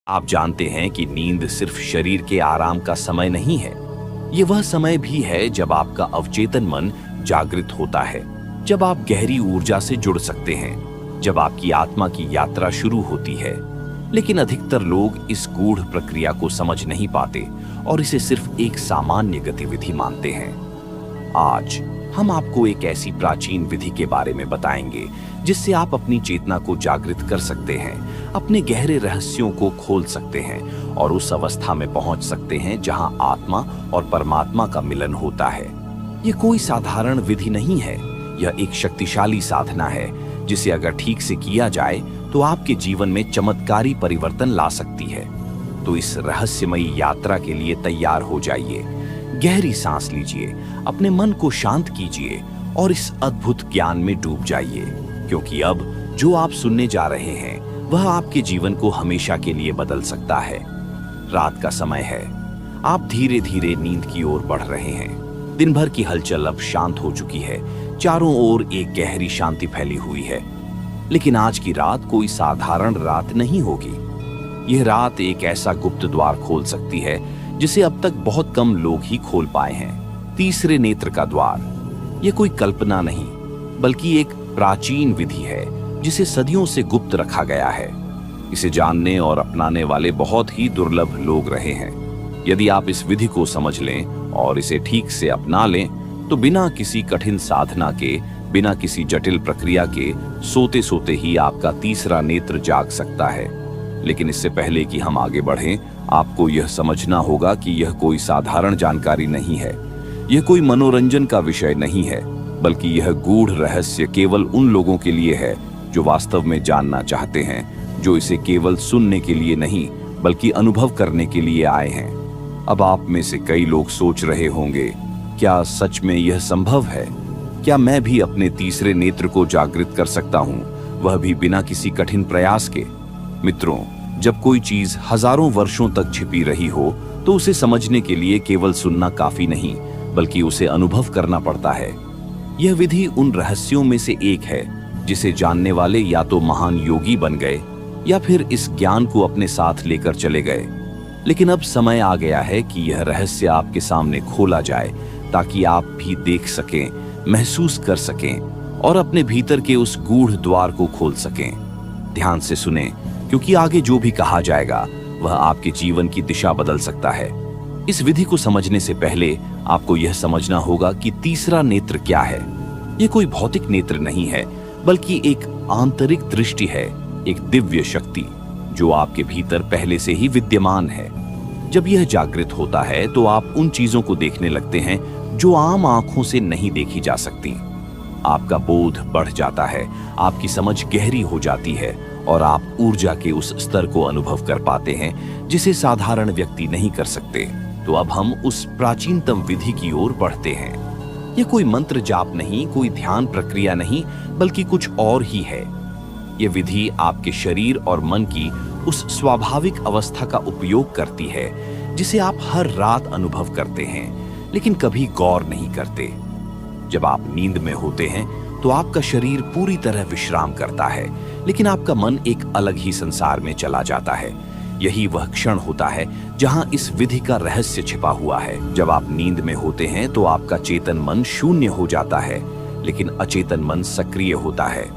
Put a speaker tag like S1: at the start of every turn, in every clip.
S1: आप जानते हैं कि नींद सिर्फ शरीर के आराम का समय नहीं है। ये वह समय भी है जब आपका अवचेतन मन जागृत होता है, जब आप गहरी ऊर्जा से जुड़ सकते हैं, जब आपकी आत्मा की यात्रा शुरू होती है। लेकिन अधिकतर लोग इस गूढ़ प्रक्रिया को समझ नहीं पाते और इसे सिर्फ एक सामान्य गतिविधि मानते हैं। आज हम आपको एक ऐसी प्राचीन विधि के बारे में बताएंगे जिससे आप अपनी चेतना को जागृत कर सकते हैं, अपने गहरे रहस्यों को खोल सकते हैं और उस अवस्था में पहुंच सकते हैं जहां आत्मा और परमात्मा का मिलन होता है। ये कोई साधारण विधि नहीं है, यह एक शक्तिशाली साधना है जिसे अगर ठीक से किया जाए तो आपके जीवन में चमत्कारी परिवर्तन ला सकती है। तो इस रहस्यमयी यात्रा के लिए तैयार हो जाइए। गहरी सांस लीजिए, अपने मन को शांत कीजिए और इस अद्भुत ज्ञान में डूब जाइए, क्योंकि अब जो आप सुनने जा रहे हैं वह आपके जीवन को हमेशा के लिए बदल सकता है। रात का समय है, आप धीरे धीरे नींद की ओर बढ़ रहे हैं। दिन भर की हलचल अब शांत हो चुकी है, चारों ओर एक गहरी शांति फैली हुई है। लेकिन आज की रात कोई साधारण रात नहीं होगी। यह रात एक ऐसा गुप्त द्वार खोल सकती है जिसे अब तक बहुत कम लोग ही खोल पाए हैं। तीसरे नेत्र का द्वार। यह कोई कल्पना नहीं, बल्कि एक प्राचीन विधि है जिसे सदियों से गुप्त रखा गया है। इसे जानने और अपनाने वाले बहुत ही दुर्लभ लोग रहे हैं। यदि आप इस विधि को समझ लें और इसे ठीक से अपना लें तो बिना किसी कठिन साधना के, बिना किसी जटिल प्रक्रिया के, सोते सोते ही आपका तीसरा नेत्र जाग सकता है। लेकिन इससे पहले कि हम आगे बढ़ें, आपको यह समझना होगा कि यह कोई साधारण जानकारी नहीं है। यह कोई मनोरंजन का विषय नहीं है, बल्कि यह गूढ़ रहस्य केवल उन लोगों के लिए है जो वास्तव में जानना चाहते हैं, जो इसे केवल सुनने के लिए नहीं बल्कि अनुभव करने के लिए आए हैं। अब आप में से कई लोग सोच रहे होंगे, क्या सच में यह संभव है? क्या मैं भी अपने तीसरे नेत्र को जागृत कर सकता हूँ, वह भी बिना किसी कठिन प्रयास के? मित्रों, जब कोई चीज हजारों वर्षों तक छिपी रही हो तो उसे समझने के लिए केवल सुनना काफी नहीं, बल्कि उसे अनुभव करना पड़ता है। यह विधि उन रहस्यों में से एक है जिसे जानने वाले या तो महान योगी बन गए या फिर इस ज्ञान को अपने साथ लेकर चले गए। लेकिन अब समय आ गया है कि यह रहस्य आपके सामने खोला जाए, ताकि आप भी देख सकें, महसूस कर सकें और अपने भीतर के उस गूढ़ द्वार को खोल सकें। ध्यान से सुनें, क्योंकि आगे जो भी कहा जाएगा वह आपके जीवन की दिशा बदल सकता है। इस विधि को समझने से पहले आपको यह समझना होगा कि तीसरा नेत्र क्या है। यह कोई भौतिक नेत्र नहीं है, बल्कि एक आंतरिक दृष्टि है, एक दिव्य शक्ति जो आपके भीतर पहले से ही विद्यमान है। जब यह जागृत होता है तो आप उन चीजों को देखने लगते हैं जो आम आंखों से नहीं देखी जा सकती। आपका बोध बढ़ जाता है, आपकी समझ गहरी हो जाती है और आप ऊर्जा के उस स्तर को अनुभव कर पाते हैं जिसे साधारण व्यक्ति नहीं कर सकते। तो अब हम उस प्राचीनतम विधि की ओर बढ़ते हैं। यह कोई मंत्र जाप नहीं, कोई ध्यान प्रक्रिया नहीं, बल्कि कुछ और ही है। यह विधि आपके शरीर और मन की उस स्वाभाविक अवस्था का उपयोग करती है जिसे आप हर रात अनुभव करते हैं, लेकिन कभी गौर नहीं करते। जब आप नींद में होते हैं तो आपका शरीर पूरी तरह विश्राम करता है, लेकिन आपका मन एक अलग ही संसार में चला जाता है। यही वह क्षण होता है जहां इस विधि का रहस्य छिपा हुआ है। जब आप नींद में होते हैं तो आपका चेतन मन शून्य हो जाता है, लेकिन अचेतन मन सक्रिय होता है।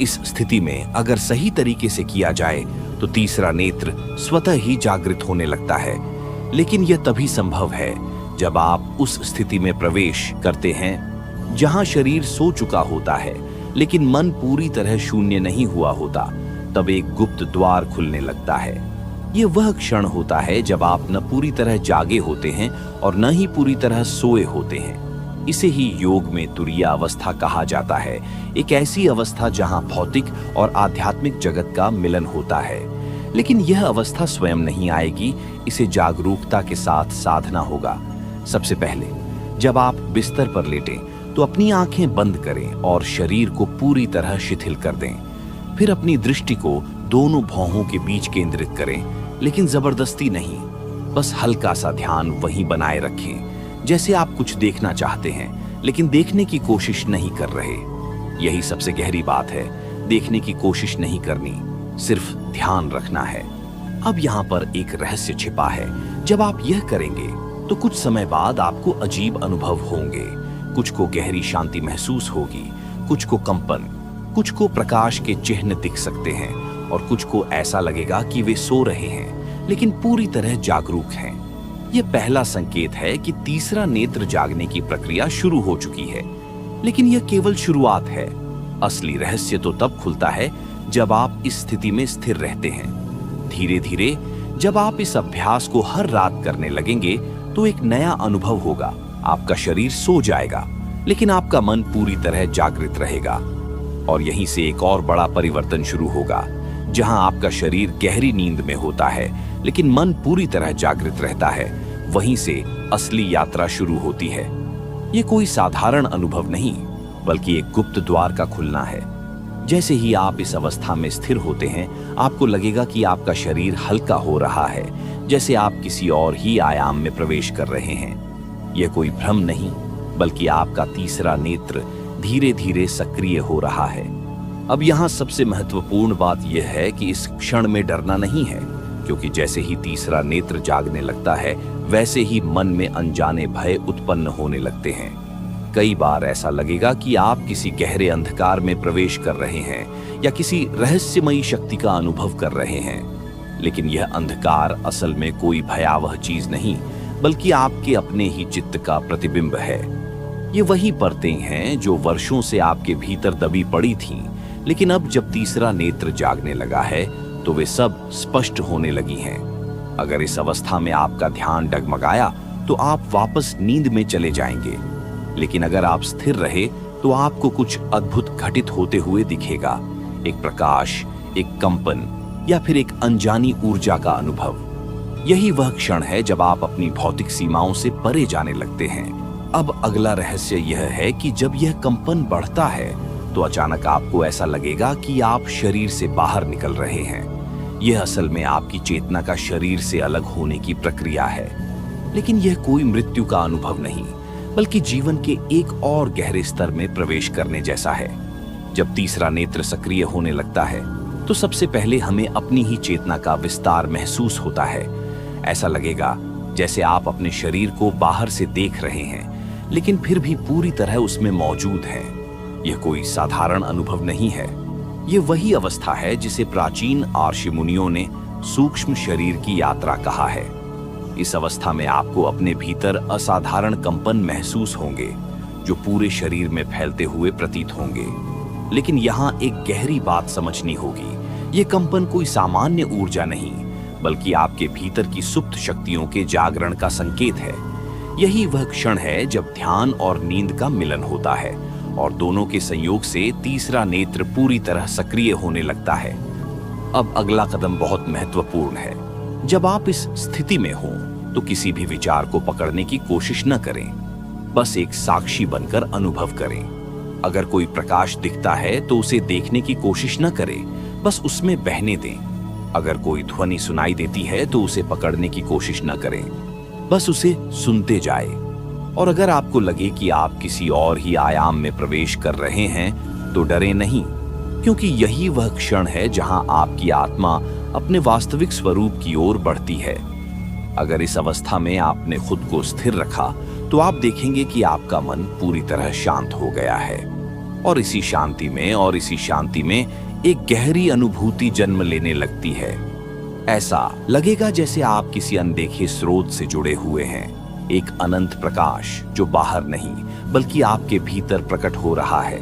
S1: इस स्थिति में अगर सही तरीके से किया जाए तो तीसरा नेत्र स्वतः ही जागृत होने लगता है। लेकिन यह तभी संभव है जब आप उस स्थिति में प्रवेश करते हैं जहां शरीर सो चुका होता है, लेकिन मन पूरी तरह शून्य नहीं हुआ होता। तब एक गुप्त द्वार खुलने लगता है। यह वह क्षण होता है जब आप न पूरी तरह जागे होते हैं और न ही पूरी तरह सोए होते हैं। इसे ही योग में तुरीय अवस्था कहा जाता है, एक ऐसी अवस्था जहां भौतिक और आध्यात्मिक जगत का मिलन होता है। लेकिन यह अवस्था स्वयं नहीं आएगी, इसे जागरूकता के साथ साधना होगा। सबसे पहले जब आप बिस्तर पर लेटें तो अपनी आंखें बंद करें और शरीर को पूरी तरह शिथिल कर दें। फिर अपनी दृष्टि को दोनों भौहों के बीच केंद्रित करें, लेकिन जबरदस्ती नहीं, बस हल्का सा ध्यान वहीं बनाए रखें, जैसे आप कुछ देखना चाहते हैं लेकिन देखने की कोशिश नहीं कर रहे। यही सबसे गहरी बात है, देखने की कोशिश नहीं करनी, सिर्फ ध्यान रखना है। अब यहाँ पर एक रहस्य छिपा है। जब आप यह करेंगे तो कुछ समय बाद आपको अजीब अनुभव होंगे। कुछ को गहरी शांति महसूस होगी, कुछ को कंपन, कुछ को प्रकाश के चिन्ह दिख सकते हैं और कुछ को ऐसा लगेगा कि वे सो रहे हैं लेकिन पूरी तरह जागरूक हैं। यह पहला संकेत है कि तीसरा नेत्र जागने की प्रक्रिया शुरू हो चुकी है, लेकिन यह केवल शुरुआत है। असली रहस्य तो तब खुलता है जब आप इस स्थिति में स्थिर रहते हैं। धीरे धीरे जब आप इस अभ्यास को हर रात करने लगेंगे तो एक नया अनुभव होगा। आपका शरीर सो जाएगा लेकिन आपका मन पूरी तरह जागृत रहेगा। और यहीं से एक और बड़ा परिवर्तन शुरू होगा। जहां आपका शरीर गहरी नींद में होता है लेकिन मन पूरी तरह जागृत रहता है, वहीं से असली यात्रा शुरू होती है। ये कोई साधारण अनुभव नहीं, बल्कि एक गुप्त द्वार का खुलना है। जैसे ही आप इस अवस्था में स्थिर होते हैं, आपको लगेगा कि आपका शरीर हल्का हो रहा है, जैसे आप किसी और ही आयाम में प्रवेश कर रहे हैं। यह कोई भ्रम नहीं, बल्कि आपका तीसरा नेत्र धीरे धीरे सक्रिय हो रहा है। अब यहाँ सबसे महत्वपूर्ण बात यह है कि इस क्षण में डरना नहीं है, क्योंकि जैसे ही तीसरा नेत्र जागने लगता है, वैसे ही मन में अनजाने भय उत्पन्न होने लगते हैं। कई बार ऐसा लगेगा कि आप किसी गहरे अंधकार में प्रवेश कर रहे हैं या किसी रहस्यमयी शक्ति का अनुभव कर रहे हैं। लेकिन यह अंधकार असल में कोई भयावह चीज नहीं, बल्कि आपके अपने ही चित्त का प्रतिबिंब है। ये वही परतें हैं जो वर्षों से आपके भीतर दबी पड़ी थीं, लेकिन अब जब तीसरा नेत्र जागने लगा है तो वे सब स्पष्ट होने लगी हैं। अगर इस अवस्था में आपका ध्यान डगमगाया तो आप वापस नींद में चले जाएंगे, लेकिन अगर आप स्थिर रहे तो आपको कुछ अद्भुत घटित होते हुए दिखेगा। एक प्रकाश, एक कंपन या फिर एक अनजानी ऊर्जा का अनुभव। यही वह क्षण है जब आप अपनी भौतिक सीमाओं से परे जाने लगते हैं। अब अगला रहस्य यह है कि जब यह कंपन बढ़ता है तो अचानक आपको ऐसा लगेगा कि आप शरीर से बाहर निकल रहे हैं। यह असल में आपकी चेतना का शरीर से अलग होने की प्रक्रिया है। लेकिन यह कोई मृत्यु का अनुभव नहीं, बल्कि जीवन के एक और गहरे स्तर में प्रवेश करने जैसा है। जब तीसरा नेत्र सक्रिय होने लगता है तो सबसे पहले हमें अपनी ही चेतना का विस्तार महसूस होता है। ऐसा लगेगा जैसे आप अपने शरीर को बाहर से देख रहे हैं, लेकिन फिर भी पूरी तरह उसमें मौजूद हैं। यह कोई साधारण अनुभव नहीं है। यह वही अवस्था है जिसे प्राचीन आर्षि मुनियों ने सूक्ष्म शरीर की यात्रा कहा है। इस अवस्था में आपको अपने भीतर असाधारण कंपन महसूस होंगे, जो पूरे शरीर में फैलते हुए प्रतीत होंगे। लेकिन यहाँ एक गहरी बात समझनी होगी। ये कंपन कोई सामान्य ऊर्जा नहीं, बल्कि आपके भीतर की सुप्त शक्तियों के जागरण का संकेत है। यही वह क्षण है जब ध्यान और नींद का मिलन होता है और दोनों के संयोग से तीसरा नेत्र पूरी तरह सक्रिय होने लगता है। अब अगला कदम बहुत महत्वपूर्ण है। जब आप इस स्थिति में हों तो किसी भी विचार को पकड़ने की कोशिश न करें, बस एक साक्षी बनकर अनुभव करें। अगर कोई प्रकाश दिखता है तो उसे देखने की कोशिश न करें, बस उसमें बहने दें। अगर कोई ध्वनि सुनाई देती है तो उसे पकड़ने की कोशिश न करें, बस उसे सुनते जाए। और अगर आपको लगे कि आप किसी और ही आयाम में प्रवेश कर रहे हैं तो डरें नहीं, क्योंकि यही वह क्षण है जहां आपकी आत्मा अपने वास्तविक स्वरूप की ओर बढ़ती है। अगर इस अवस्था में आपने खुद को स्थिर रखा तो आप देखेंगे कि आपका मन पूरी तरह शांत हो गया है और इसी शांति में एक गहरी अनुभूति जन्म लेने लगती है। ऐसा लगेगा जैसे आप किसी अनदेखे स्रोत से जुड़े हुए हैं, एक अनंत प्रकाश जो बाहर नहीं बल्कि आपके भीतर प्रकट हो रहा है।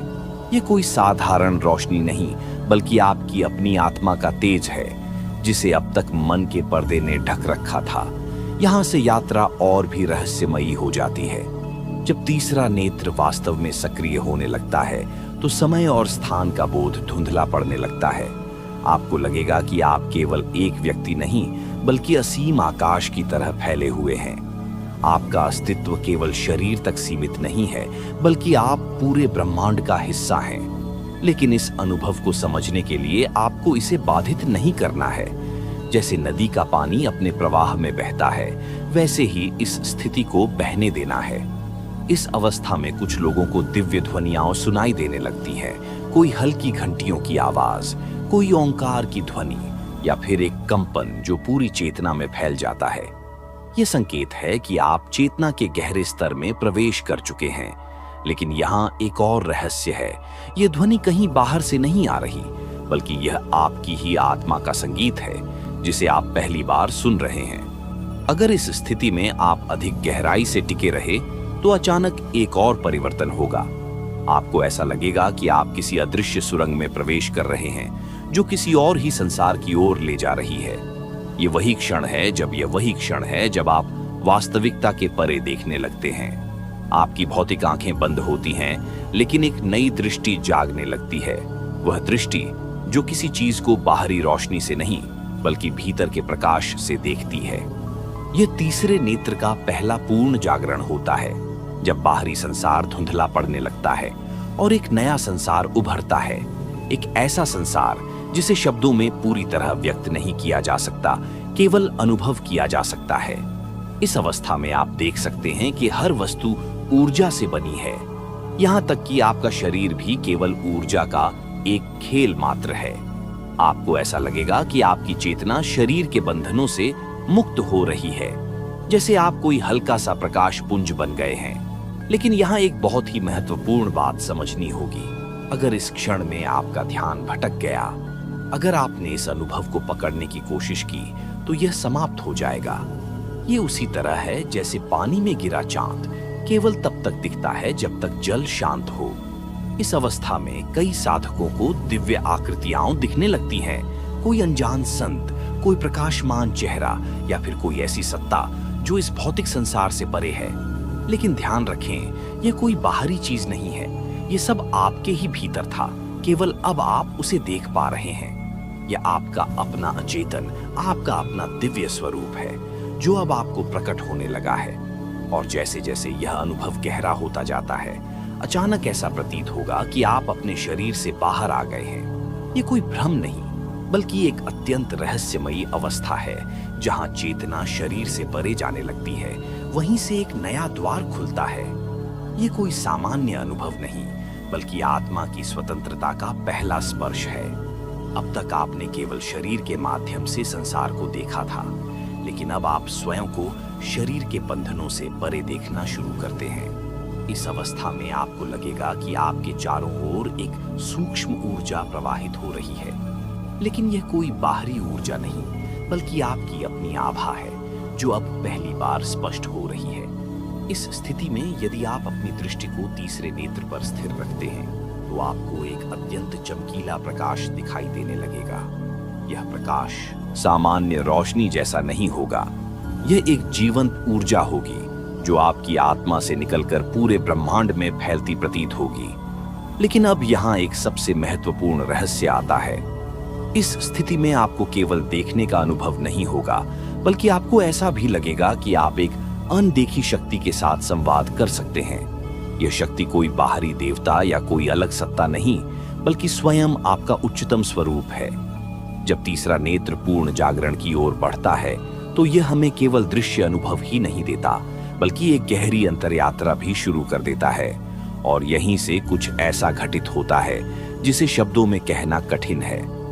S1: यह कोई साधारण रोशनी नहीं, बल्कि आपकी अपनी आत्मा का तेज है, जिसे अब तक मन के पर्दे ने ढक रखा था। यहाँ से यात्रा और भी रहस्यमयी हो जाती है। जब तीसरा नेत्र वास्तव में सक्रिय होने लगता है तो समय और स्थान का बोध धुंधला पड़ने लगता है। आपको लगेगा कि आप केवल एक व्यक्ति नहीं, बल्कि असीम आकाश की तरह फैले हुए हैं। आपका अस्तित्व केवल शरीर तक सीमित नहीं है, बल्कि आप पूरे ब्रह्मांड का हिस्सा हैं। लेकिन इस अनुभव को समझने के लिए आपको इसे बाधित नहीं करना है। जैसे नदी का पानी अपने प्रवाह में बहता है, वैसे ही इस स्थिति को बहने देना है। इस अवस्था में कुछ लोगों को दिव्य ध्वनियां सुनाई देने लगती हैं। कोई हल्की घंटियों की आवाज, कोई ओंकार की ध्वनि, या फिर एक कंपन जो पूरी चेतना में फैल जाता है। यह संकेत है कि आप चेतना के गहरे स्तर में प्रवेश कर चुके हैं। लेकिन यहाँ एक और रहस्य है। यह ध्वनि कहीं बाहर से नहीं आ रही, बल्कि यह आपकी ही आत्मा का संगीत है जिसे आप पहली बार सुन रहे हैं। अगर इस स्थिति में आप अधिक गहराई से टिके रहे तो अचानक एक और परिवर्तन होगा। आपको ऐसा लगेगा कि आप किसी अदृश्य सुरंग में प्रवेश कर रहे हैं जो किसी और ही संसार की ओर ले जा रही है। ये वही क्षण है जब आप वास्तविकता के परे देखने लगते हैं। आपकी भौतिक आंखें बंद होती हैं, लेकिन एक नई दृष्टि जागने लगती है। वह दृष्टि जो किसी चीज को बाहरी रोशनी से नहीं, बल्कि भीतर के प्रकाश से देखती है। यह तीसरे नेत्र का पहला पूर्ण जागरण होता है, जब बाहरी संसार धुंधला पड़ने लगता है और एक नया संसार उभरता है। एक ऐसा संसार जिसे शब्दों में पूरी तरह व्यक्त नहीं किया जा सकता, केवल अनुभव किया जा सकता है। इस अवस्था में आप देख सकते हैं कि हर वस्तु ऊर्जा से बनी है, यहां तक कि आपका शरीर भी केवल ऊर्जा का एक खेल मात्र है। आपको ऐसा लगेगा कि आपकी चेतना शरीर के बंधनों से मुक्त हो रही है, जैसे आप कोई हल्का सा प्रकाश पुंज बन गए हैं। लेकिन यहाँ एक बहुत ही महत्वपूर्ण बात समझनी होगी। अगर इस क्षण में आपका ध्यान भटक गया, अगर आपने इस अनुभव को पकड़ने की कोशिश की, तो यह समाप्त हो जाएगा। ये उसी तरह है जैसे पानी में गिरा चांद केवल तब तक दिखता है जब तक जल शांत हो। इस अवस्था में कई साधकों को दिव्य आकृतियां दिखने लगती हैं। कोई अनजान संत, कोई प्रकाशमान चेहरा या फिर कोई ऐसी सत्ता जो इस भौतिक संसार से परे है। लेकिन ध्यान रखें, यह कोई बाहरी चीज नहीं है। यह सब आपके ही भीतर था, केवल अब आप उसे देख पा रहे हैं। यह आपका अपना अचेतन, आपका अपना दिव्य स्वरूप है जो अब आपको प्रकट होने लगा है। और जैसे जैसे यह अनुभव गहरा होता जाता है, अचानक ऐसा प्रतीत होगा कि आप अपने शरीर से बाहर आ गए हैं। ये कोई भ्रम नहीं, बल्कि एक अत्यंत रहस्यमयी अवस्था है जहां चेतना शरीर से परे जाने लगती है। वहीं से एक नया द्वार खुलता है। ये कोई सामान्य अनुभव नहीं, बल्कि आत्मा की स्वतंत्रता का पहला स्पर्श है। अब तक आपने केवल शरीर के माध्यम से संसार को देखा था, लेकिन अब आप स्वयं को शरीर के बंधनों से परे देखना शुरू करते हैं। इस अवस्था में आपको लगेगा कि आपके चारों ओर एक सूक्ष्म ऊर्जा प्रवाहित हो रही है। लेकिन यह कोई बाहरी ऊर्जा नहीं, बल्कि आपकी अपनी आभा है जो अब पहली बार स्पष्ट हो रही है। इस स्थिति में यदि आप अपनी दृष्टि को तीसरे नेत्र पर स्थिर रखते हैं, तो आपको एक अत्यंत चमकीला प्रकाश दिखाई देने लगेगा। यह प्रकाश सामान्य रोशनी जैसा नहीं होगा। यह एक जीवंत ऊर्जा होगी जो आपकी आत्मा से निकलकर पूरे ब्रह्मांड में फैलती प्रतीत होगी। लेकिन अब यहाँ एक सबसे महत्वपूर्ण रहस्य आता है। इस स्थिति में आपको केवल देखने का अनुभव नहीं होगा, बल्कि आपको ऐसा भी लगेगा कि आप एक अनदेखी शक्ति के साथ संवाद कर सकते हैं। यह शक्ति कोई बाहरी देवता या कोई अलग सत्ता नहीं, बल्कि स्वयं आपका उच्चतम स्वरूप है। जब तीसरा नेत्र पूर्ण जागरण की ओर बढ़ता है, तो यह हमें केवल दृश्य अनुभव ही नहीं देता, बल्कि एक गहरी अंतरयात्रा भी शुरू कर देता है। और यहीं से कुछ ऐसा घटित होता है जिसे शब्दों में कहना कठिन है।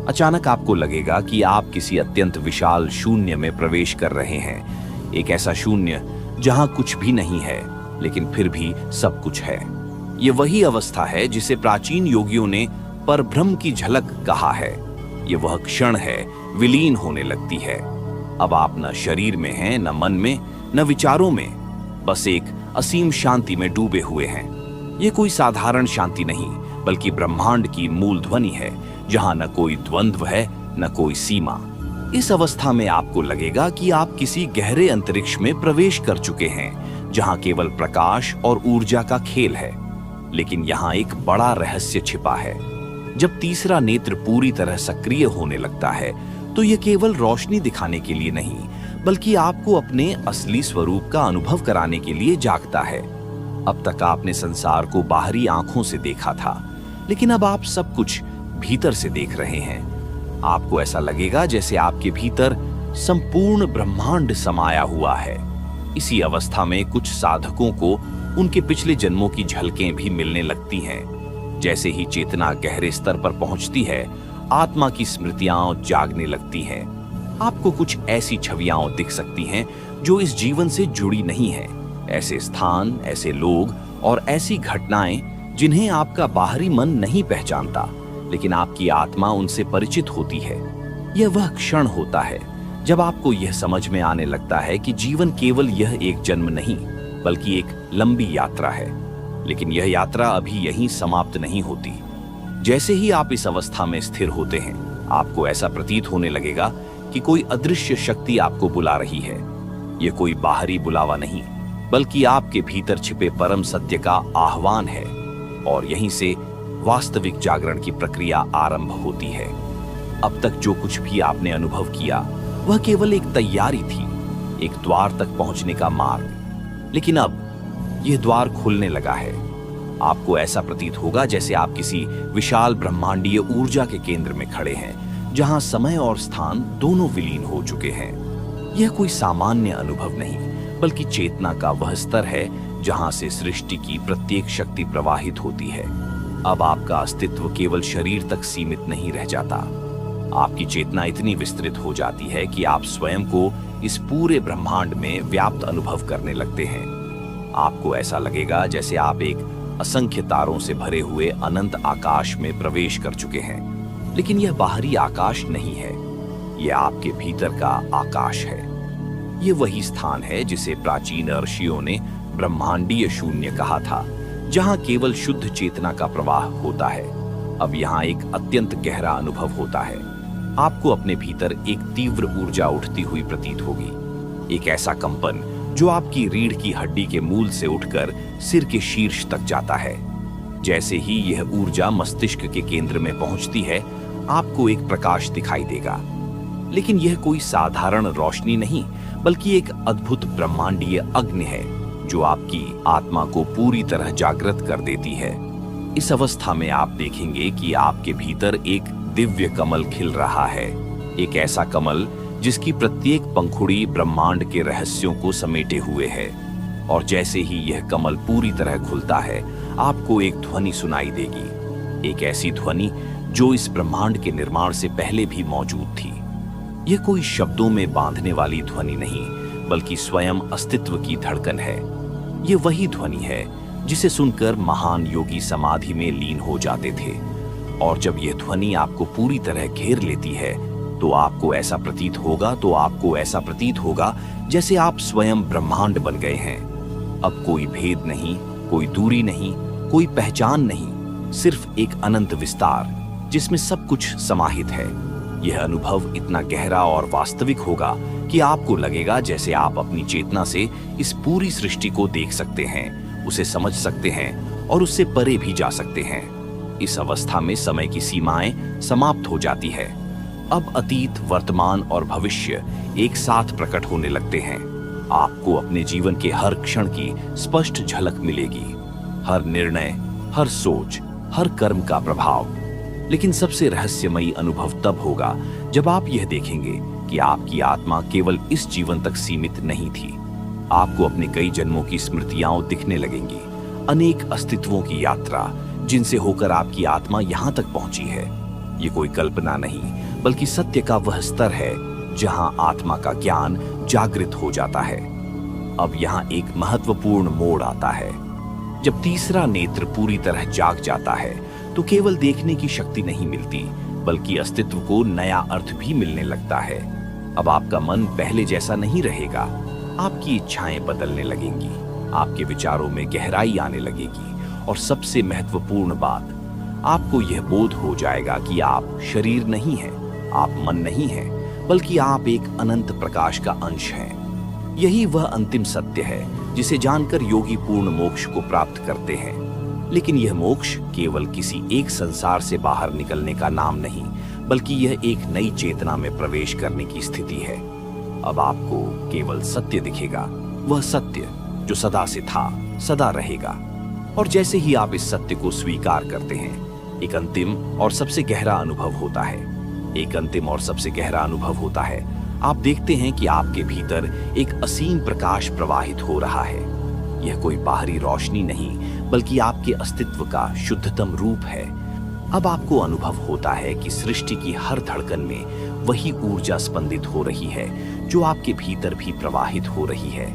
S1: अचानक आपको लगेगा कि आप किसी अत्यंत विशाल शून्य में प्रवेश कर रहे हैं। एक ऐसा शून्य जहां कुछ भी नहीं है, लेकिन फिर भी सब कुछ है। यह वही अवस्था है जिसे प्राचीन योगियों ने परब्रह्म की झलक कहा है। यह वह क्षण है, विलीन होने लगती है। अब आप न शरीर में हैं, न मन में, न विचारों में, बस एक असीम शांति में डूबे हुए हैं। यह कोई साधारण शांति नहीं, बल्कि ब्रह्मांड की मूल ध्वनि है, जहां न कोई द्वंद्व है, न कोई सीमा। इस अवस्था में आपको लगेगा कि आप किसी गहरे अंतरिक्ष में प्रवेश कर चुके हैं, जहां केवल प्रकाश और ऊर्जा का खेल है। लेकिन यहाँ एक बड़ा रहस्य छिपा है। जब तीसरा नेत्र पूरी तरह सक्रिय होने लगता है, तो यह केवल रोशनी दिखाने के लिए नहीं, बल्कि आपको अपने असली स्वरूप का अनुभव कराने के लिए जागता है। अब तक आपने संसार को बाहरी आंखों से देखा था, लेकिन अब आप सब कुछ भीतर से देख रहे हैं। आपको ऐसा लगेगा जैसे आपके भीतर संपूर्ण ब्रह्मांड समाया हुआ है। इसी अवस्था में कुछ साधकों को उनके पिछले जन्मों की झलकें भी मिलने लगती हैं। जैसे ही चेतना गहरे स्तर पर पहुंचती है, आत्मा की स्मृतियां जागने लगती हैं। आपको कुछ ऐसी छवियां दिख सकती हैं जो इस जीवन से जुड़ी नहीं है। ऐसे स्थान, ऐसे लोग और ऐसी घटनाएं जिन्हें आपका बाहरी मन नहीं पहचानता, लेकिन आपकी आत्मा उनसे परिचित होती है। यह वह क्षण होता है जब आपको यह समझ में आने लगता है कि जीवन केवल यह एक जन्म नहीं, बल्कि एक लंबी यात्रा है। लेकिन यह यात्रा अभी यहीं समाप्त नहीं होती। जैसे ही आप इस अवस्था में स्थिर होते हैं, आपको ऐसा प्रतीत होने लगेगा कि कोई अदृश्य शक्ति आपको बुला रही है। यह कोई बाहरी बुलावा नहीं, बल्कि आपके भीतर छिपे परम सत्य का आह्वान है। और यहीं से वास्तविक जागरण की प्रक्रिया आरंभ होती है। अब तक जो कुछ भी आपने अनुभव किया वह केवल एक तैयारी थी, एक द्वार तक पहुंचने का मार्ग। लेकिन अब यह द्वार खुलने लगा है। आपको ऐसा प्रतीत होगा जैसे आप किसी विशाल ब्रह्मांडीय ऊर्जा के केंद्र में खड़े हैं, जहां समय और स्थान दोनों विलीन हो चुके हैं। यह कोई सामान्य अनुभव नहीं, बल्कि चेतना का वह स्तर है जहां से सृष्टि की प्रत्येक शक्ति प्रवाहित होती है। अब आपका अस्तित्व केवल शरीर तक सीमित नहीं रह जाता। आपकी चेतना इतनी विस्तृत हो जाती है कि आप स्वयं को इस पूरे ब्रह्मांड में व्याप्त अनुभव करने लगते हैं। आपको ऐसा लगेगा जैसे आप एक असंख्य तारों से भरे हुए अनंत आकाश में प्रवेश कर चुके हैं। लेकिन यह बाहरी आकाश नहीं है, यह आपके भीतर का आकाश है। यह वही स्थान है जिसे प्राचीन ऋषियों ने ब्रह्मांडीय शून्य कहा था, जहां केवल शुद्ध चेतना का प्रवाह होता है। अब यहां एक अत्यंत गहरा अनुभव होता है। आपको अपने भीतर एक तीव्र ऊर्जा उठती हुई प्रतीत होगी, एक ऐसा कंपन जो आपकी रीढ़ की हड्डी के मूल से उठकर सिर के शीर्ष तक जाता है। जैसे ही यह ऊर्जा मस्तिष्क के केंद्र में पहुंचती है, आपको एक प्रकाश दिखाई देगा। लेकिन यह कोई साधारण रोशनी नहीं, बल्कि एक अद्भुत ब्रह्मांडीय अग्नि है जो आपकी आत्मा को पूरी तरह जागृत कर देती है। इस अवस्था में आप देखेंगे कि आपके भीतर एक दिव्य कमल खिल रहा है, एक ऐसा कमल जिसकी प्रत्येक पंखुड़ी ब्रह्मांड के रहस्यों को समेटे हुए है। और जैसे ही यह कमल पूरी तरह खुलता है, आपको एक ध्वनि सुनाई देगी, एक ऐसी ध्वनि जो इस ब्रह्मांड के निर्माण से पहले भी मौजूद थी। यह कोई शब्दों में बांधने वाली ध्वनि नहीं, बल्कि स्वयं अस्तित्व की धड़कन है। यह वही ध्वनि है जिसे सुनकर महान योगी समाधि में लीन हो जाते थे। और जब यह ध्वनि आपको पूरी तरह घेर लेती है, तो आपको ऐसा प्रतीत होगा जैसे आप स्वयं ब्रह्मांड बन गए हैं। अब कोई भेद नहीं, कोई दूरी नहीं, कोई पहचान नहीं, सिर्फ एक अनंत विस्तार जिसमें सब कुछ समाहित है। यह अनुभव इतना गहरा और वास्तविक होगा कि आपको लगेगा जैसे आप अपनी चेतना से इस पूरी सृष्टि को देख सकते हैं, उसे समझ सकते हैं और उससे परे भी जा सकते हैं। इस अवस्था में समय की सीमाएं समाप्त हो जाती है। अब अतीत, वर्तमान और भविष्य एक साथ प्रकट होने लगते हैं। आपको अपने जीवन के हर क्षण की स्पष्ट झलक मिलेगी, हर निर्णय, हर सोच, हर कर्म का प्रभाव। लेकिन सबसे रहस्यमयी अनुभव तब होगा जब आप यह देखेंगे कि आपकी आत्मा केवल इस जीवन तक सीमित नहीं थी। आपको अपने कई जन्मों की स्मृतियां दिखने लगेंगी, अनेक अस्तित्वों की यात्रा जिनसे होकर आपकी आत्मा यहां तक पहुंची है। ये कोई कल्पना नहीं, बल्कि सत्य का वह स्तर है जहां आत्मा का ज्ञान जागृत हो जाता है। अब यहाँ एक महत्वपूर्ण मोड़ आता है। जब तीसरा नेत्र पूरी तरह जाग जाता है, तो केवल देखने की शक्ति नहीं मिलती, बल्कि अस्तित्व को नया अर्थ भी मिलने लगता है। अब आपका मन पहले जैसा नहीं रहेगा। आपकी इच्छाएं बदलने लगेंगी, आपके विचारों में गहराई आने लगेगी, और सबसे महत्वपूर्ण बात, आपको यह बोध हो जाएगा कि आप शरीर नहीं हैं, आप मन नहीं हैं, बल्कि आप एक अनंत प्रकाश का अंश हैं। यही वह अंतिम सत्य है जिसे जानकर योगी पूर्ण मोक्ष को प्राप्त करते हैं। लेकिन यह मोक्ष केवल किसी एक संसार से बाहर निकलने का नाम नहीं, बल्कि यह एक नई चेतना में प्रवेश करने की स्थिति है। अब आपको केवल सत्य दिखेगा, वह सत्य जो सदा से था, सदा रहेगा। और जैसे ही आप इस सत्य को स्वीकार करते हैं, एक अंतिम और सबसे गहरा अनुभव होता है। आप देखते हैं कि आपके भीतर एक असीम प्रकाश प्रवाहित हो रहा है। यह कोई बाहरी रोशनी नहीं, बल्कि आपके अस्तित्व का शुद्धतम रूप है। अब आपको अनुभव होता है कि सृष्टि की हर धड़कन में वही ऊर्जा स्पंदित हो रही है जो आपके भीतर भी प्रवाहित हो रही है।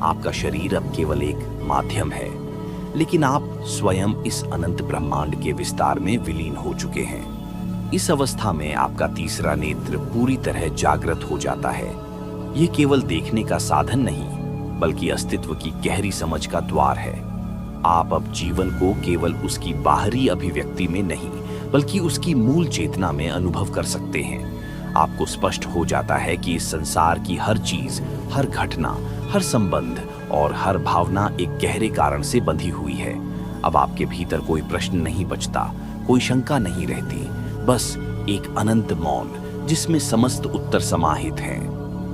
S1: आपका शरीर अब केवल एक माध्यम है, लेकिन आप स्वयं इस अनंत ब्रह्मांड के विस्तार में विलीन हो चुके हैं। इस अवस्था में आपका तीसरा नेत्र पूरी तरह जागृत हो जाता है। ये केवल देखने का साधन नहीं, बल्कि अस्तित्व की गहरी समझ का द्वार है। आप अब जीवन को केवल उसकी बाहरी अभिव्यक्ति में नहीं, बल्कि उसकी मूल चेतना में अनुभव कर सकते हैं। आपको स्पष्ट हो जाता है कि इस संसार की हर चीज, हर घटना, हर संबंध और हर भावना एक गहरे कारण से बंधी हुई है। अब आपके भीतर कोई प्रश्न नहीं बचता, कोई शंका नहीं रहती, बस एक अनंत मौन जिसमें समस्त उत्तर समाहित हैं।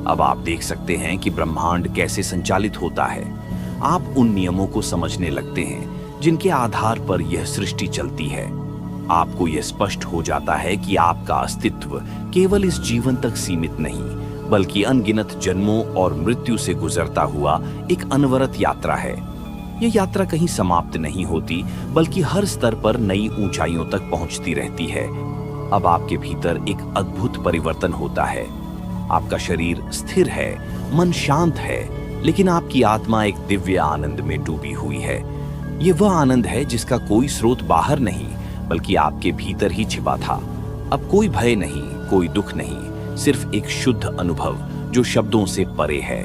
S1: अब आप देख सकते हैं कि ब्रह्मांड कैसे संचालित होता है। आप उन नियमों को समझने लगते हैं जिनके आधार पर यह सृष्टि चलती है। आपको यह स्पष्ट हो जाता है कि आपका अस्तित्व केवल इस जीवन तक सीमित नहीं, बल्कि अनगिनत जन्मों और मृत्यु से गुजरता हुआ एक अनवरत यात्रा है। यह यात्रा कहीं समाप्त नहीं होती, बल्कि हर स्तर पर नई ऊंचाइयों तक पहुंचती रहती है। अब आपके भीतर एक अद्भुत परिवर्तन होता है। आपका शरीर स्थिर है, मन शांत है, लेकिन आपकी आत्मा एक दिव्य आनंद में डूबी हुई है। ये वह आनंद है जिसका कोई स्रोत बाहर नहीं, बल्कि आपके भीतर ही छिपा था। अब कोई भय नहीं, कोई दुख नहीं, सिर्फ एक शुद्ध अनुभव जो शब्दों से परे है।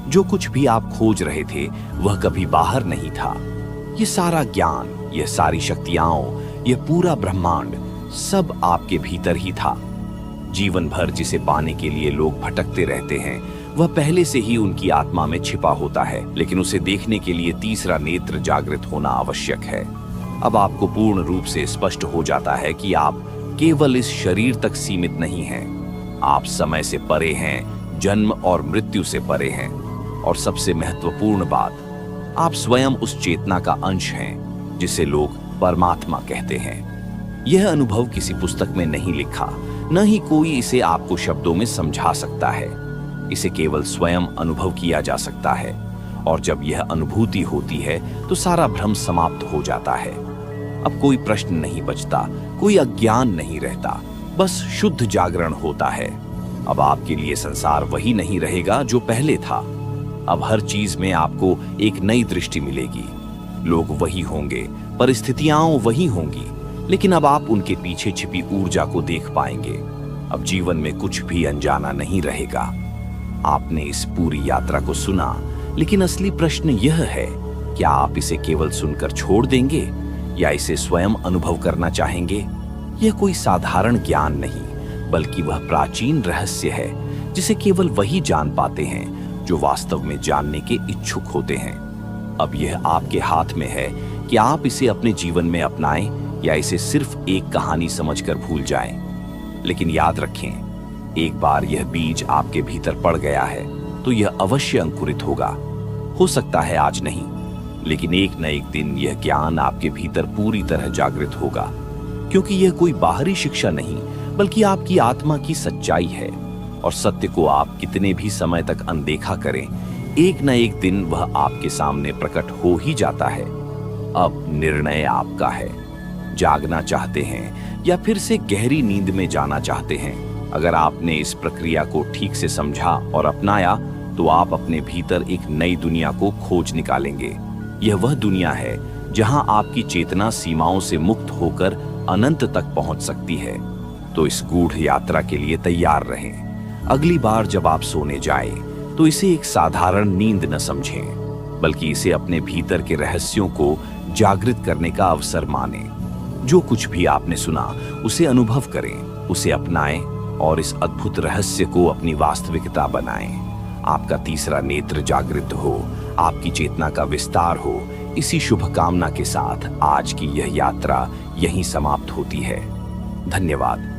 S1: जो कुछ भी आप खोज रहे थे वह कभी बाहर नहीं था। ये सारा ज्ञान, यह सारी शक्तियां, यह पूरा ब्रह्मांड सब आपके भीतर ही था। जीवन भर जिसे पाने के लिए लोग भटकते रहते हैं, वह पहले से ही उनकी आत्मा में छिपा होता है, लेकिन उसे देखने के लिए तीसरा नेत्र जागृत होना आवश्यक है। अब आपको पूर्ण रूप से स्पष्ट हो जाता है कि आप केवल इस शरीर तक सीमित नहीं हैं। आप समय से परे हैं, जन्म और मृत्यु से परे हैं, और सबसे महत्वपूर्ण बात, आप स्वयं उस चेतना का अंश हैं जिसे लोग परमात्मा कहते हैं। यह अनुभव किसी पुस्तक में नहीं लिखा, न ही कोई इसे आपको शब्दों में समझा सकता है। इसे केवल स्वयं अनुभव किया जा सकता है, और जब यह अनुभूति होती है तो सारा भ्रम समाप्त हो जाता है। अब कोई प्रश्न नहीं बचता, कोई अज्ञान नहीं रहता, बस शुद्ध जागरण होता है। अब आपके लिए संसार वही नहीं रहेगा जो पहले था। अब हर चीज में आपको एक नई दृष्टि मिलेगी। लोग वही होंगे, परिस्थितियां वही होंगी, लेकिन अब आप उनके पीछे छिपी ऊर्जा को देख पाएंगे। अब जीवन में कुछ भी अनजाना नहीं रहेगा। आपने इस पूरी यात्रा को सुना, लेकिन असली प्रश्न यह है, क्या आप इसे केवल सुनकर छोड़ देंगे या इसे स्वयं अनुभव करना चाहेंगे? यह कोई साधारण ज्ञान नहीं, बल्कि वह प्राचीन रहस्य है जिसे केवल वही जान पाते हैं जो वास्तव में जानने के इच्छुक होते हैं। अब यह आपके हाथ में है कि आप इसे अपने जीवन में अपनाएं या इसे सिर्फ एक कहानी समझकर भूल जाएं। लेकिन याद रखें, एक बार यह बीज आपके भीतर पड़ गया है तो यह अवश्य अंकुरित होगा। हो सकता है आज नहीं, लेकिन एक न एक दिन यह ज्ञान आपके भीतर पूरी तरह जागृत होगा, क्योंकि यह कोई बाहरी शिक्षा नहीं, बल्कि आपकी आत्मा की सच्चाई है। और सत्य को आप कितने भी समय तक अनदेखा करें, एक न एक दिन वह आपके सामने प्रकट हो ही जाता है। अब निर्णय आपका है। जागना चाहते हैं या फिर से गहरी नींद में जाना चाहते हैं? अगर आपने इस प्रक्रिया को ठीक से समझा और अपनाया, तो आप अपने भीतर एक नई दुनिया को खोज निकालेंगे। यह वह दुनिया है जहां आपकी चेतना सीमाओं से मुक्त होकर अनंत तक पहुंच सकती है। तो इस गूढ़ यात्रा के लिए तैयार रहें। अगली बार जब आप सोने जाएं, तो इसे एक साधारण नींद न समझें, बल्कि इसे अपने भीतर के रहस्यों को जागृत करने का अवसर मानें। जो कुछ भी आपने सुना, उसे अनुभव करें, उसे अपनाएं और इस अद्भुत रहस्य को अपनी वास्तविकता बनाएं। आपका तीसरा नेत्र जागृत हो, आपकी चेतना का विस्तार हो। इसी शुभकामना के साथ आज की यह यात्रा यहीं समाप्त होती है। धन्यवाद।